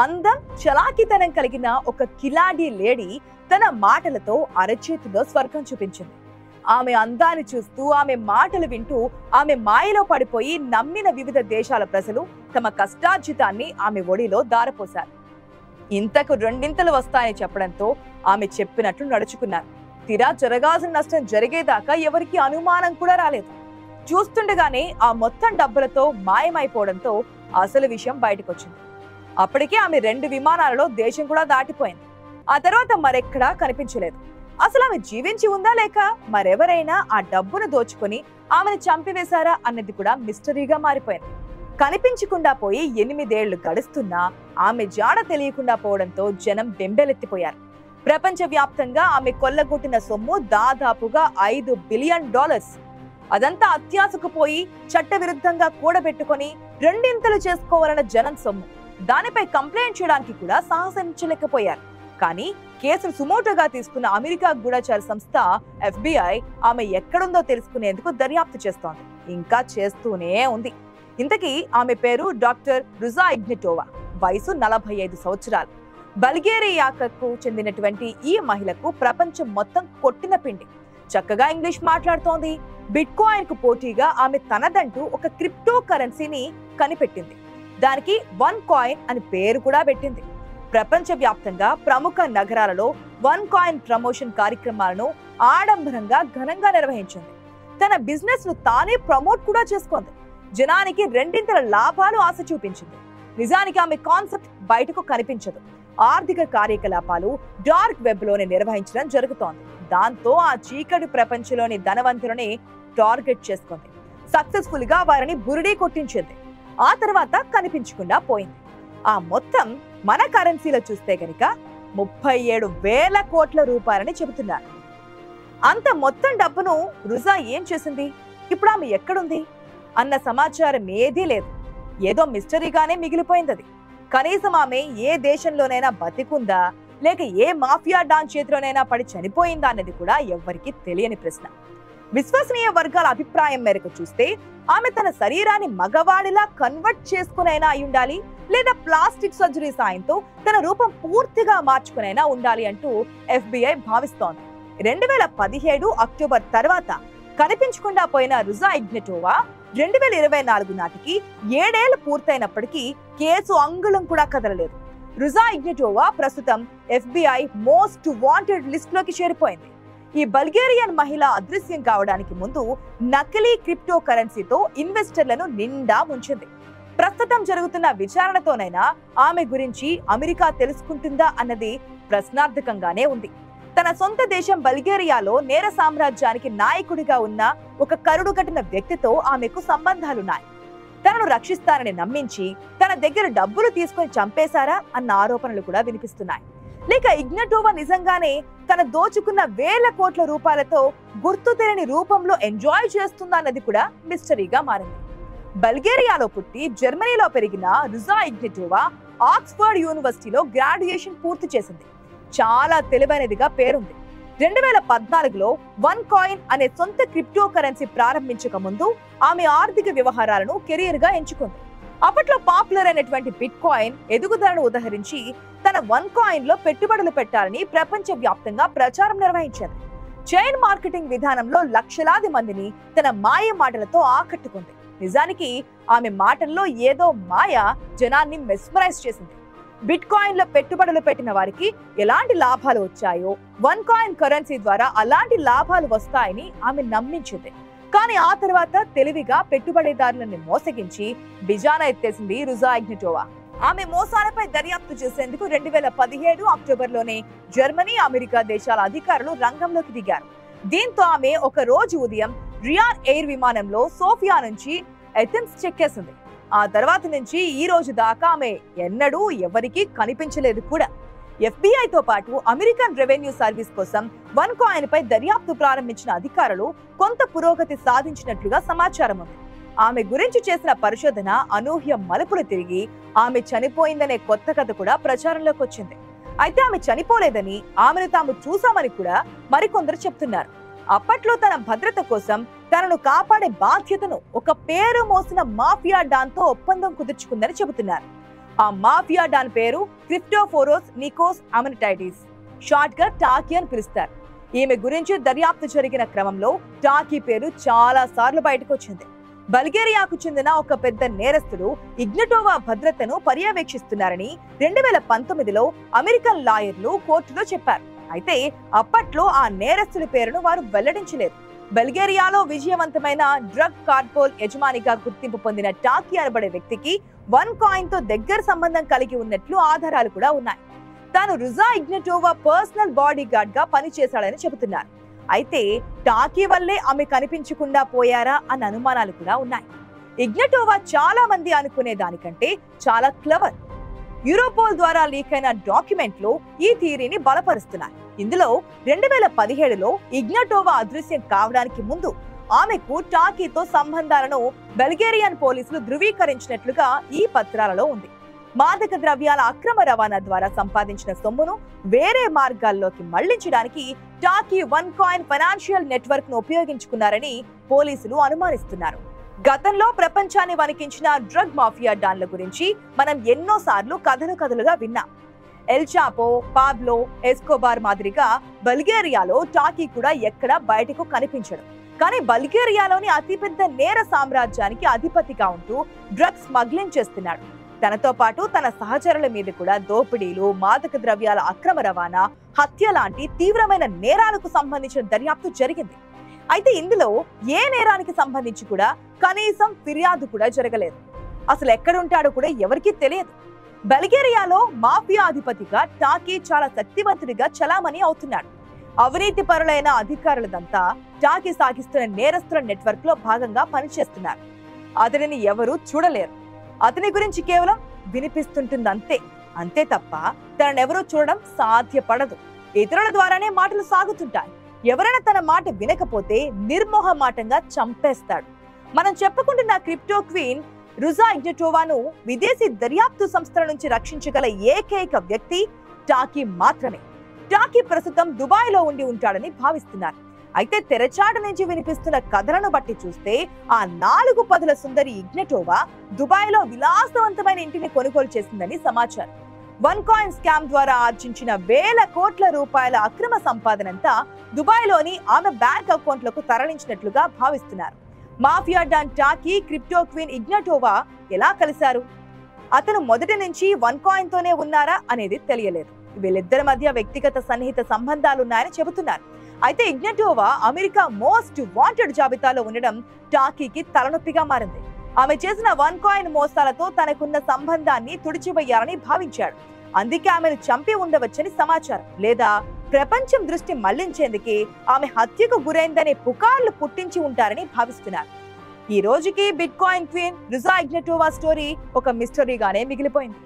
అందం చలాకితనం కలిగిన ఒక కిలాడి లేడీ తన మాటలతో అరచేతిలో స్వర్గం చూపించింది. ఆమె అందాన్ని చూస్తూ, ఆమె మాటలు వింటూ, ఆమె మాయలో పడిపోయి నమ్మిన వివిధ దేశాల ప్రజలు తమ కష్టార్జితాన్ని ఆమె ఒడిలో దారపోశారు. ఇంతకు రెండింతలు వస్తాయని చెప్పడంతో ఆమె చెప్పినట్లు నడుచుకున్నారు. తీరా జరగాల్సిన నష్టం జరిగేదాకా ఎవరికి అనుమానం కూడా రాలేదు. చూస్తుండగానే ఆ మొత్తం డబ్బులతో మాయమైపోవడంతో అసలు విషయం బయటకొచ్చింది. అప్పటికే ఆమె 2 విమానాలలో దేశం కూడా దాటిపోయింది. ఆ తర్వాత మరెక్కడా కనిపించలేదు. అసలు ఆమె జీవించి ఉందా లేక మరెవరైనా ఆ డబ్బును దోచుకొని ఆమెను చంపివేశారా అన్నది కూడా మిస్టరీగా మారిపోయింది. కనిపించకుండా పోయి 8 ఏళ్లు గడుస్తున్నా ఆమె జాడ తెలియకుండా పోవడంతో జనం బెంబెలెత్తిపోయారు. ప్రపంచ వ్యాప్తంగా ఆమె కొల్లగొట్టిన సొమ్ము దాదాపుగా $5 బిలియన్. అదంతా అత్యాశకు పోయి చట్టవిరుద్ధంగా కూడబెట్టుకొని రెండింతలు చేసుకోవాలన్న జనం సొమ్ము. దానిపై కంప్లైంట్ చేయడానికి కూడా సాహసించలేకపోయారు. కానీ కేసును సుమోటోగా తీసుకున్న అమెరికా గూఢచార సంస్థ FBI ఆమె ఎక్కడుందో తెలుసుకునేందుకు దర్యాప్తు చేస్తోంది. ఇంకా చేస్తూనే ఉంది. ఇంతకీ ఆమె పేరు డాక్టర్ రుజా ఇగ్నెటోవా. వయసు 45 సంవత్సరాలు. బల్గేరియాకు చెందినటువంటి ఈ మహిళకు ప్రపంచం మొత్తం కొట్టిన పిండి. చక్కగా ఇంగ్లీష్ మాట్లాడుతోంది. బిట్ కాయిన్ కు పోటీగా ఆమె తనదంటూ ఒక క్రిప్టో కరెన్సీని కనిపెట్టింది. దానికి వన్ కాయిన్ అని పేరు కూడా పెట్టింది. ప్రపంచ వ్యాప్తంగా ప్రముఖ నగరాలలో వన్ కాయిన్ ప్రమోషన్ కార్యక్రమాలను ఆడంబరంగా ఘనంగా నిర్వహించింది. తన బిజినెస్ ను తానే ప్రమోట్ కూడా చేసుకుంది. జనానికి రెండింతల లాభాలు ఆశ చూపించింది. నిజానికి ఆమె కాన్సెప్ట్ బయటకు కనిపించదు. ఆర్థిక కార్యకలాపాలు డార్క్ వెబ్ లోనే నిర్వహించడం జరుగుతోంది. దాంతో ఆ చీకటి ప్రపంచంలోని ధనవంతులని టార్గెట్ చేసుకుంది. సక్సెస్ఫుల్ గా వారిని బురిడీ కొట్టించింది. ఆ తర్వాత కనిపించకుండా పోయింది. ఆ మొత్తం మన కరెన్సీలో చూస్తే గనుక 37,000 కోట్ల రూపాయలని చెబుతున్నారు. అంత మొత్తం డబ్బును రుజా ఏం చేసింది? ఇప్పుడు ఆమె ఎక్కడుంది అన్న సమాచారం ఏదీ లేదు. ఏదో మిస్టరీగానే మిగిలిపోయింది అది. కనీసం ఆమె ఏ దేశంలోనైనా బతికుందా లేక ఏ మాఫియా డాన్ చేతిలోనైనా పడి చనిపోయిందా అన్నది కూడా ఎవ్వరికీ తెలియని ప్రశ్న. విశ్వసనీయ వర్గాల అభిప్రాయం మేరకు చూస్తే ఆమె తన శరీరాన్ని మగవాడిలా కన్వర్ట్ చేసుకునైనా అయి ఉండాలి, లేదా ప్లాస్టిక్ సర్జరీ సాయంతో తన రూపం పూర్తిగా మార్చుకునైనా ఉండాలి అంటూ FBI భావిస్తోంది. 2017 అక్టోబర్ తర్వాత కనిపించకుండా పోయిన రుజా ఇగ్నెటోవా 2024 నాటికి 7 ఏళ్లు పూర్తయినప్పటికీ కేసు అంగుళం కూడా కదలలేదు. రుజా ఇగ్నెటోవా ప్రస్తుతం FBI మోస్ట్ వాంటెడ్ లిస్ట్ లోకి చేరిపోయింది. ఈ బల్గేరియన్ మహిళ అదృశ్యం కావడానికి ముందు నకిలీ క్రిప్టో కరెన్సీతో ఇన్వెస్టర్లను నిండా ముంచింది. ప్రస్తుతం జరుగుతున్న విచారణతోనైనా ఆమె గురించి అమెరికా తెలుసుకుంటుందా అన్నది ప్రశ్నార్థకంగానే ఉంది. తన సొంత దేశం బల్గేరియాలో నేర సామ్రాజ్యానికి నాయకుడిగా ఉన్న ఒక కరుడుగట్టిన వ్యక్తితో ఆమెకు సంబంధాలున్నాయి. తనను రక్షిస్తారని నమ్మించి తన దగ్గర డబ్బులు తీసుకొని చంపేశారా అన్న ఆరోపణలు కూడా వినిపిస్తున్నాయి. లేక ఇగ్నెటోవా నిజంగానే తన దోచుకున్న 1,000 కోట్ల రూపాయలతో గుర్తు తెలియని రూపంలో ఎంజాయ్ చేస్తుందా అన్నది కూడా మిస్టరీగా మారింది. బల్గేరియాలో పుట్టి జర్మనీలో పెరిగిన రుజా ఇగ్నెటోవా ఆక్స్ఫర్డ్ యూనివర్సిటీలో గ్రాడ్యుయేషన్ పూర్తి చేసింది. చాలా తెలివైనదిగా పేరుంది. 2014లో వన్ కాయిన్ అనే సొంత క్రిప్టో కరెన్సీ ప్రారంభించక ముందు ఆమె ఆర్థిక వ్యవహారాలను కెరీర్ గా ఎంచుకుంది. అప్పట్లో పాపులర్ అయినటువంటి బిట్ కాయిన్ ఎదుగుదలను ఉదహరించి తన వన్ కాయిన్ లో పెట్టుబడులు పెట్టాలని ప్రపంచ వ్యాప్తంగా ప్రచారం నిర్వహించింది. చైన్ మార్కెటింగ్ విధానంలో లక్షలాది మందిని తన మాయ మాటలతో ఆకట్టుకుంది. నిజానికి ఆమె మాటల్లో ఏదో మాయ జనాన్ని మెస్మరైజ్ చేసింది. బిట్ కాయిన్ లో పెట్టుబడులు పెట్టిన వారికి ఎలాంటి లాభాలు వచ్చాయో వన్ కాయిన్ కరెన్సీ ద్వారా అలాంటి లాభాలు వస్తాయని ఆమె నమ్మించింది. కానీ ఆ తర్వాత తెలివిగా పెట్టుబడిదారులను మోసగించి బిజానా ఎత్తేసింది రుజా ఇగ్నెటోవా. ఆమె మోసాలపై దర్యాప్తు చేసేందుకు 2017 అక్టోబర్లోనే జర్మనీ, అమెరికా దేశాల అధికారులు రంగంలోకి దిగారు. దీంతో ఆమె ఒక రోజు ఉదయం రియాన్ ఎయిర్ విమానంలో సోఫియా నుంచి ఎథెన్స్ చెక్కేసింది. ఆ తర్వాత నుంచి ఈ రోజు దాకా ఆమె ఎన్నడూ ఎవరికీ కనిపించలేదు కూడా. FBI తో పాటు అమెరికన్ రెవెన్యూ సర్వీస్ కోసం వన్ కాయిన్ పై దర్యాప్తు ప్రారంభించిన అధికారులు కొంత పురోగతి సాధించినట్లుగా సమాచారం ఉంది. ఆమె గురించి చేసిన పరిశోధన అనూహ్య మలుపులు తిరిగి ఆమె చనిపోయిందనే కొత్త కథ కూడా ప్రచారంలోకి వచ్చింది. అయితే ఆమె చనిపోలేదని, ఆమెను తాము చూసామని కూడా మరికొందరు చెప్తున్నారు. అప్పట్లో తన భద్రత కోసం తనను కాపాడే బాధ్యతను ఒక పేరు మోసిన మాఫియా డాన్ తో ఒప్పందం కుదుర్చుకుందని చెబుతున్నారు. ఆ మాఫియా డాన్ పేరు క్రిప్టోఫోరోస్ నికోస్ అమనిటైటిస్, షార్ట్ గా టాకీ అని పిలుస్తారు. ఈమె గురించి దర్యాప్తు జరిగిన క్రమంలో టాకీ పేరు చాలా సార్లు బయటకు వచ్చింది. బల్గేరియాకు చెందిన ఒక పెద్ద నేరస్తుడు ఇగ్నటోవా భద్రతను పర్యవేక్షిస్తున్నారని 2019లో అమెరికన్ లాయర్లు కోర్టులో చెప్పారు. అయితే అప్పట్లో ఆ నేరస్తుడి పేరును వారు వెల్లడించలేదు. బల్గేరియాలో విజయవంతమైన డ్రగ్ కార్పోల్ యజమానిగా గుర్తింపు పొందిన టాకీ అనబడే వ్యక్తికి OneCoin తో దగ్గర సంబంధం కలిగి ఉన్నట్లు ఆధారాలు కూడా ఉన్నాయి. తాను రుజా ఇగ్నటోవా పర్సనల్ బాడీ గార్డ్ గా పనిచేశాడని చెబుతున్నారు. అయితే టాకీ వల్లే ఆమె కనిపించకుండా పోయారా అన్న అనుమానాలు కూడా ఉన్నాయి. ఇగ్నటోవా చాలా మంది అనుకునే దానికంటే చాలా క్లవర్. యూరోపోల్ ద్వారా లీక్ అయిన డాక్యుమెంట్లు ఈ థియరీని బలపరుస్తున్నాయి. ఇందులో 2017లో ఇగ్నటోవా అదృశ్యం కావడానికి ముందు ఆమెకు టాకీతో సంబంధాలను బల్గేరియన్ పోలీసులు ధృవీకరించినట్లుగా ఈ పత్రాలలో ఉంది. మాదక ద్రవ్యాల అక్రమ రవాణా ద్వారా సంపాదించిన సొమ్మును వేరే మార్గాల్లోకి మళ్లించడానికి టాకీ OneCoin ఫైనాన్షియల్ నెట్వర్క్ ను ఉపయోగించుకున్నారని పోలీసులు అనుమానిస్తున్నారు. గతంలో ప్రపంచాన్ని వణికించిన డ్రగ్ మాఫియా డాన్ల గురించి మనం ఎన్నోసార్లు కథలుగా విన్నాం. ఎల్ చాపో, పాబ్లో ఎస్కోబార్ మాదిరిగా బల్గేరియాలో టాకీ కూడా ఎక్కడా బయటకు కనిపించడు. కానీ బల్గేరియాలోని అతిపెద్ద నేర సామ్రాజ్యానికి అధిపతిగా ఉంటూ డ్రగ్స్ స్మగ్లింగ్ చేస్తున్నాడు. తనతో పాటు తన సహచరుల మీద కూడా దోపిడీలు, మాదక ద్రవ్యాల అక్రమ రవాణా, హత్య లాంటి తీవ్రమైన నేరాలకు సంబంధించిన దర్యాప్తు జరిగింది. అయితే ఇందులో ఏ నేరానికి సంబంధించి కూడా కనీసం ఫిర్యాదు కూడా జరగలేదు. అసలు ఎక్కడుంటాడో కూడా ఎవరికీ తెలియదు. బల్గేరియాలో మాఫియా అధిపతిగా టాకీ చాలా శక్తివంతుడిగా చలామణి అవుతున్నాడు. అవినీతి పరులైన అధికారులదంతా టాకీ సాగిస్తున్న నేరస్తుల నెట్వర్క్ లో భాగంగా పనిచేస్తున్నారు. అతనిని ఎవరూ చూడలేరు. అతని గురించి కేవలం వినిపిస్తుంటుంది అంతే తప్ప తననెవరూ చూడడం సాధ్యపడదు. ఇతరుల ద్వారానే మాటలు సాగుతుంటాయి. ఎవరైనా తన మాట వినకపోతే నిర్మోహమాటంగా చంపేస్తాడు. మనం చెప్పుకుంటున్న క్రిప్టో క్వీన్ రుజా ఇగ్నటోవాను విదేశీ దర్యాప్తు సంస్థల నుంచి రక్షించగల ఏకైక వ్యక్తి టాకీ మాత్రమే. టాకీ ప్రస్తుతం దుబాయ్ లో ఉండి ఉంటాడని భావిస్తున్నారు. అయితే తెరచాటు నుంచి వినిపిస్తున్న కథలను బట్టి చూస్తే ఆ 4 పదుల సుందరి ఇగ్నటోవా దుబాయ్ లో విలాసవంతమైన ఇంటిని కొనుగోలు చేసిందని సమాచారం. OneCoin స్కామ్ ద్వారా ఆర్జించిన వేల కోట్ల రూపాయల అక్రమ సంపాదనంతా దుబాయ్ లోని ఆమె బ్యాంక్ అకౌంట్లకు తరలించినట్లుగా భావిస్తున్నారు. మాఫియా డాన్ టాకీ క్రిప్టో క్వీన్ ఇగ్నటోవా ఎలా కలిశారు? అతను మొదటి నుంచి OneCoin తోనే ఉన్నారా అనేది తెలియలేదు. వీళ్ళిద్దరి మధ్య వ్యక్తిగత సన్నిహిత సంబంధాలున్నాయని చెబుతున్నారు. అయితే ఇగ్నటోవా అమెరికా మోస్ట్ వాంటెడ్ జాబితాలో ఉండడం టాకీకి తలనొప్పిగా మారింది. ఆమె చేసిన OneCoin మోసాలతో తనకున్న సంబంధాన్ని తుడిచివేయాలని భావించాడు. అందుకే ఆమెను చంపి ఉండవచ్చని సమాచారం. లేదా ప్రపంచం దృష్టి మళ్లించేందుకే ఆమె హత్యకు గురైందనే పుకార్లు పుట్టించి ఉంటారని భావిస్తున్నారు. ఈ రోజుకి బిట్కాయిన్ క్వీన్ రుజా ఇగ్నటోవా స్టోరీ ఒక మిస్టరీగానే మిగిలిపోయింది.